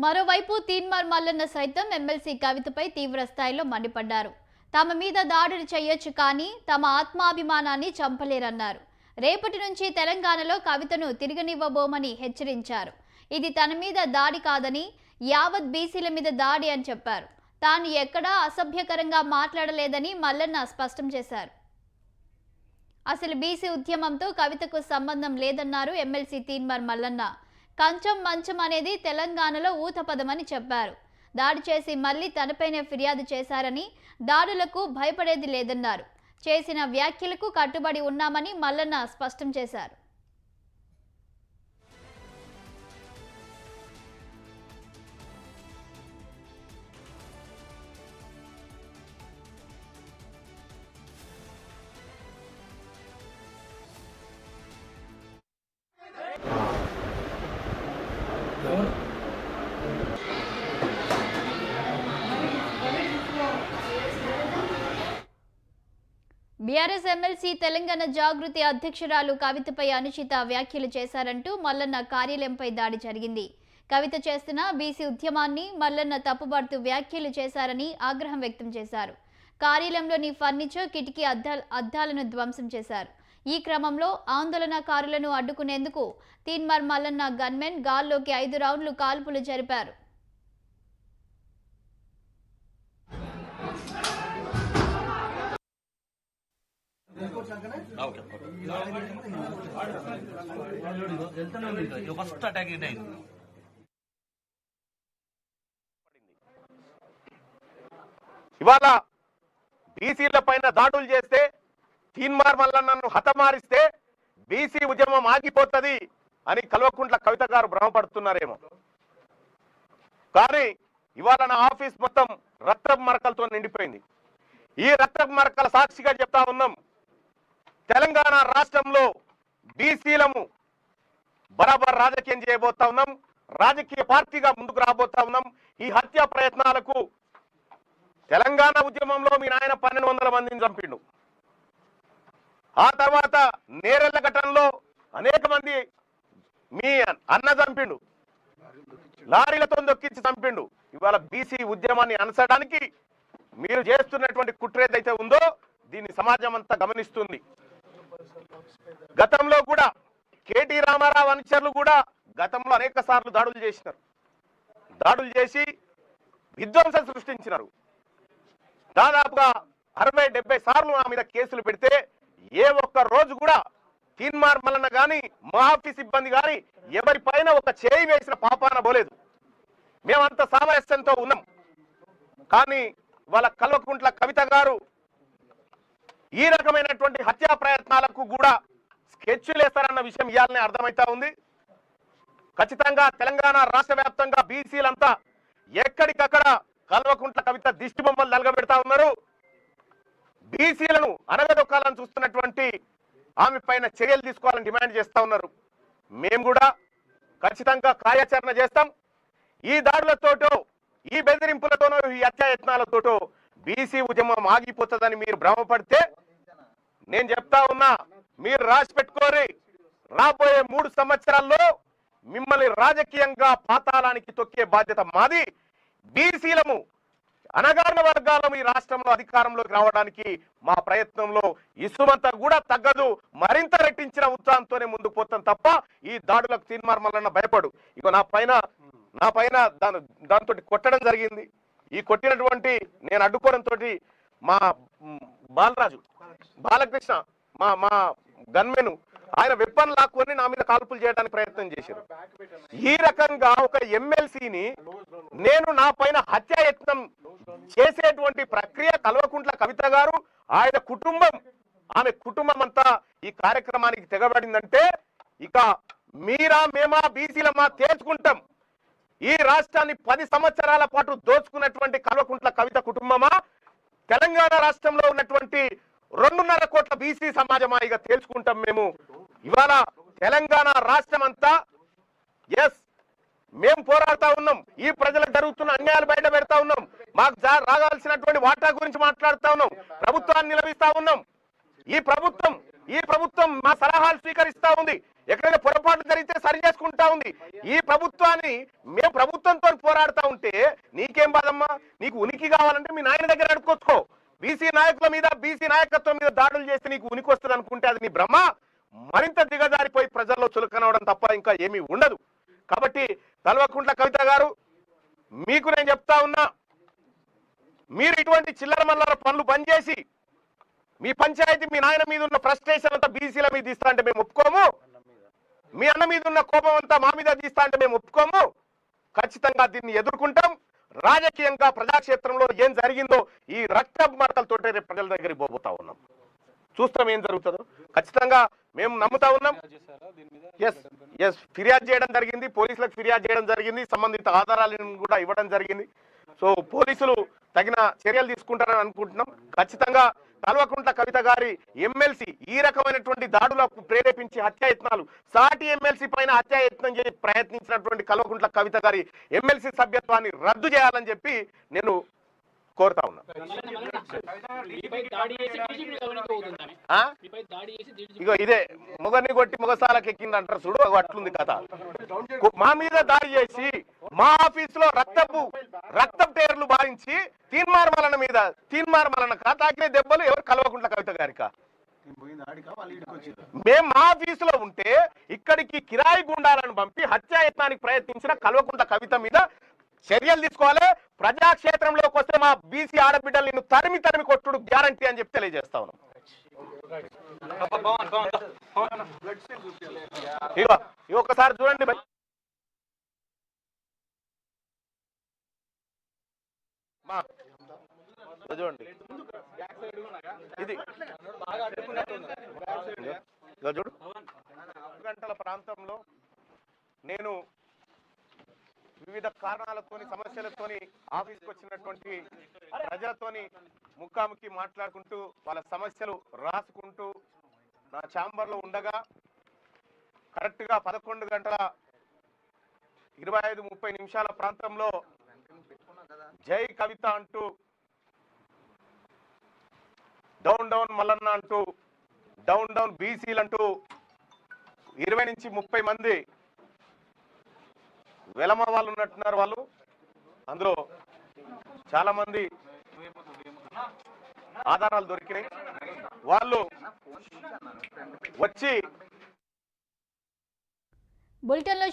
మరోవైపు తీన్మార్ మల్లన్న సైతం ఎమ్మెల్సీ కవితపై తీవ్ర స్థాయిలో మండిపడ్డారు. తమ మీద దాడులు చేయొచ్చు కానీ తమ ఆత్మాభిమానాన్ని చంపలేరన్నారు. రేపటి నుంచి తెలంగాణలో కవితను తిరగనివ్వబోమని హెచ్చరించారు. ఇది తన మీద దాడి కాదని యావత్ బీసీల మీద దాడి అని చెప్పారు. తాను ఎక్కడా అసభ్యకరంగా మాట్లాడలేదని మల్లన్న స్పష్టం చేశారు. అసలు బీసీ ఉద్యమంతో కవితకు సంబంధం లేదన్నారు ఎమ్మెల్సీ తీన్మార్ మల్లన్న. కంచం మంచం అనేది తెలంగాణలో ఊతపదమని చెప్పారు. దాడి చేసి మళ్లీ తనపైనే ఫిర్యాదు చేశారని, దాడులకు భయపడేది లేదన్నారు. చేసిన వ్యాఖ్యలకు కట్టుబడి ఉన్నామని మల్లన్న స్పష్టం చేశారు. బీఆర్ఎస్ ఎమ్మెల్సీ తెలంగాణ జాగృతి అధ్యక్షురాలు కవితపై అనుచిత వ్యాఖ్యలు చేశారంటూ మల్లన్న కార్యాలయంపై దాడి జరిగింది. కవిత చేస్తున్న బీసీ ఉద్యమాన్ని మల్లన్న తప్పుపడుతూ వ్యాఖ్యలు చేశారని ఆగ్రహం వ్యక్తం చేశారు. కార్యాలయంలోని ఫర్నిచర్, కిటికీ అద్దాలను ధ్వంసం చేశారు. ఈ క్రమంలో ఆందోళనకారులను అడ్డుకునేందుకు తీన్మార్ మల్లన్న గన్మెన్ గాల్లోకి 5 రౌండ్లు కాల్పులు జరిపారు. ఇవాళ బీసీల పైన దాడులు చేస్తే, తీన్మార్ మల్లన్నను హతమారిస్తే బీసీ ఉద్యమం ఆగిపోతుంది అని కల్వకుంట్ల కవిత గారు భ్రమపడుతున్నారేమో. కానీ ఇవాళ నా ఆఫీస్ మొత్తం రక్తపు మరకలతో నిండిపోయింది. ఈ రక్తపు మరకల సాక్షిగా చెప్తా ఉన్నాం, తెలంగాణ రాష్ట్రంలో బీసీలము బరాబర్ రాజకీయం చేయబోతా ఉన్నాం, రాజకీయ పార్టీగా ముందుకు రాబోతా ఉన్నాం. ఈ హత్య ప్రయత్నాలకు తెలంగాణ ఉద్యమంలో మీ నాయన 1200 మందిని చంపిండు. ఆ తర్వాత నేరెళ్ల ఘటనలో అనేక మంది మీ అన్న చంపిండు, లారీలతో దొక్కించి చంపిండు. ఇవాళ బీసీ ఉద్యమాన్ని అనసడానికి మీరు చేస్తున్నటువంటి కుట్ర ఏదైతే ఉందో దీన్ని సమాజం అంతా గమనిస్తుంది. గతంలో కూడా కేటీ రామారావు అనుచరులు కూడా గతంలో అనేక సార్లు దాడులు చేసినారు. దాడులు చేసి విధ్వంసం సృష్టించినారు. దాదాపుగా 60-70 సార్లు నా మీద కేసులు పెడితే ఏ ఒక్క రోజు కూడా తీన్మార్ మల్లన్న కానీ మా ఆఫీస్ సిబ్బంది కానీ ఎవరి పైన ఒక చేయి వేసిన పాపాన పోలేదు. మేమంత సామరస్యంతో ఉన్నాం. కానీ వాళ్ళ కల్వకుంట్ల కవిత గారు ఈ రకమైనటువంటి హత్యా ప్రయత్నాలకు కూడా స్కెచ్లు వేస్తారన్న విషయం ఇయాలనే అర్థమైతా ఉంది. ఖచ్చితంగా తెలంగాణ రాష్ట్ర వ్యాప్తంగా బీసీలంతా ఎక్కడికక్కడ కల్వకుంట్ల కవిత దిష్టి బొమ్మలు నలగబెడతా ఉన్నారు. బీసీలను అనగదొక్కాలని చూస్తున్నటువంటి ఆమె పైన చర్యలు తీసుకోవాలని డిమాండ్ చేస్తా ఉన్నారు. మేము కూడా ఖచ్చితంగా కార్యాచరణ చేస్తాం. ఈ దాడులతోటో, ఈ బెదిరింపులతోనో, ఈ హత్యాయత్నాలతోటో బీసీ ఉద్యమం ఆగిపోతుందని మీరు భ్రమపడితే నేను చెప్తా ఉన్నా, మీరు రాసి పెట్టుకోరి, రాబోయే 3 సంవత్సరాల్లో మిమ్మల్ని రాజకీయంగా పాతాళానికి తొక్కే బాధ్యత మాది. బీసీలము అనగారిన వర్గాలను ఈ రాష్ట్రంలో అధికారంలోకి రావడానికి మా ప్రయత్నంలో ఇసుమంతా కూడా తగ్గదు. మరింత రెట్టించిన ఉత్సాహంతోనే ముందుకు పోతాం తప్ప ఈ దాడులకు తీన్మార్ మల్లన్న భయపడు. ఇక నా పైన దాంతో కొట్టడం జరిగింది. ఈ కొట్టినటువంటి నేను అడ్డుకోవడంతో మా బాలకృష్ణ మా గన్మెను ఆయన వెపన్ లాక్కొని నా మీద కాల్పులు చేయడానికి ప్రయత్నం చేశారు. ఈ రకంగా ఒక ఎమ్మెల్సీని నేను నా పైన హత్యాయత్నం చేసేటువంటి ప్రక్రియ కల్వకుంట్ల కవిత గారు, ఆయన కుటుంబం, ఆమె కుటుంబం అంతా ఈ కార్యక్రమానికి తెగబడిందంటే ఇక మీరా మేమా బీసీలమా తేల్చుకుంటాం. ఈ రాష్ట్రాన్ని 10 సంవత్సరాల పాటు దోచుకున్నటువంటి కల్వకుంట్ల కవిత కుటుంబమా, తెలంగాణ రాష్ట్రంలో ఉన్నటువంటి 2.5 కోట్ల బీసీ సమాజమా ఇక తేల్చుకుంటాం మేము. ఇవాళ తెలంగాణ రాష్ట్రం అంతా మేము పోరాడుతా ఉన్నాం. ఈ ప్రజలకు జరుగుతున్న అన్యాయాలు బయట పెడతా ఉన్నాం. మాకు రాగాల్సినటువంటి వాటా గురించి మాట్లాడుతా ఉన్నాం. ప్రభుత్వాన్ని నిలబిస్తా ఉన్నాం. ఈ ప్రభుత్వం మా సలహాలు స్వీకరిస్తా ఉంది. ఎక్కడైనా పొరపాట్లు జరిగితే సరి చేసుకుంటా ఉంది. ఈ ప్రభుత్వాన్ని మేము ప్రభుత్వంతో పోరాడుతూ ఉంటే నీకేం బాధమ్మా? నీకు ఉనికి కావాలంటే మీ నాయన దగ్గర అడుక్కొచ్చుకో. బీసీ నాయకుల మీద, బీసీ నాయకత్వం మీద దాడులు చేస్తే నీకు ఉనికి వస్తుంది అనుకుంటే అది నీ భ్రమ. మరింత దిగజారిపోయి ప్రజల్లో చులకనవడం తప్ప ఇంకా ఏమీ ఉండదు. కాబట్టి కల్వకుంట్ల కవిత గారు, మీకు నేను చెప్తా ఉన్నా, మీరు ఇటువంటి చిల్లర మల్లర పనులు బంద్ చేసి మీ పంచాయతీ మీ నాయన మీద ఉన్న ఫ్రస్ట్రేషన్ అంతా బీసీల మీద తీస్తా అంటే మేము ఒప్పుకోము. మీ అన్న మీద ఉన్న కోపం అంతా మా మీద తీస్తా అంటే మేము ఒప్పుకోము. ఖచ్చితంగా దీన్ని ఎదుర్కొంటాం. రాజకీయంగా ప్రజాక్షేత్రంలో ఏం జరిగిందో ఈ రక్త మరకలతోటే రేపు ప్రజల దగ్గరికి పోబోతా ఉన్నాం. చూస్తాం ఏం జరుగుతుందో. ఖచ్చితంగా మేము నమ్ముతా ఉన్నాం. ఎస్ ఫిర్యాదు చేయడం జరిగింది, పోలీసులకు ఫిర్యాదు చేయడం జరిగింది, సంబంధిత ఆధారాలను కూడా ఇవ్వడం జరిగింది. సో పోలీసులు తగిన చర్యలు తీసుకుంటారని అనుకుంటున్నాం. ఖచ్చితంగా కల్వకుంట్ల కవిత గారి ఎమ్మెల్సీ ఈ రకమైనటువంటి దాడులకు ప్రేరేపించి హత్యాయత్నాలు, సాటి ఎమ్మెల్సీ పైన హత్యాయత్నం చేసి ప్రయత్నించినటువంటి కల్వకుంట్ల కవిత గారి ఎమ్మెల్సీ సభ్యత్వాన్ని రద్దు చేయాలని చెప్పి నేను కోరుతా ఉన్నా. ఇగో ఇదే మొగని కొట్టి మొగసాలకు ఎక్కింది అంటారు చూడు, అట్లుంది కథ. మా మీద దాడి చేసి మా ఆఫీసులో రక్తపు టేర్లు బారించి తీన్మార్ మలన తాకిన దెబ్బలు ఎవరు? కల్వకుంట్ల కవిత గారికా? మేము మా ఆఫీసులో ఉంటే ఇక్కడికి కిరాయి గుండాలను పంపి హత్యాయత్నానికి ప్రయత్నించిన కల్వకుంట్ల కవిత మీద చర్యలు తీసుకోవాలి. ప్రజాక్షేత్రంలోకి వస్తే మా బీసీ ఆడబిడ్డలు నిన్ను తరిమి కొట్టుడు గ్యారంటీ అని చెప్పి తెలియజేస్తా ఉన్నాం. ఒకసారి చూడండి భయ్, చూడండి ఇది చూడు. గంటల ప్రాంతంలో నేను వివిధ కారణాలతోని, సమస్యలతోని ఆఫీస్కి వచ్చినటువంటి ప్రజలతోని ముఖాముఖి మాట్లాడుకుంటూ వాళ్ళ సమస్యలు రాసుకుంటూ నా ఛాంబర్లో ఉండగా కరెక్ట్గా 11:25-30 ప్రాంతంలో జై కవిత అంటూ, డౌన్ మల్లన్న అంటూ, డౌన్ బీసీలు అంటూ 20-30 మంది వెలమ వాళ్ళు ఉన్నట్టున్నారు. వాళ్ళు అందులో చాలా మంది ఆధారాలు దొరికినాయి. వాళ్ళు వచ్చి బులెటిన్లో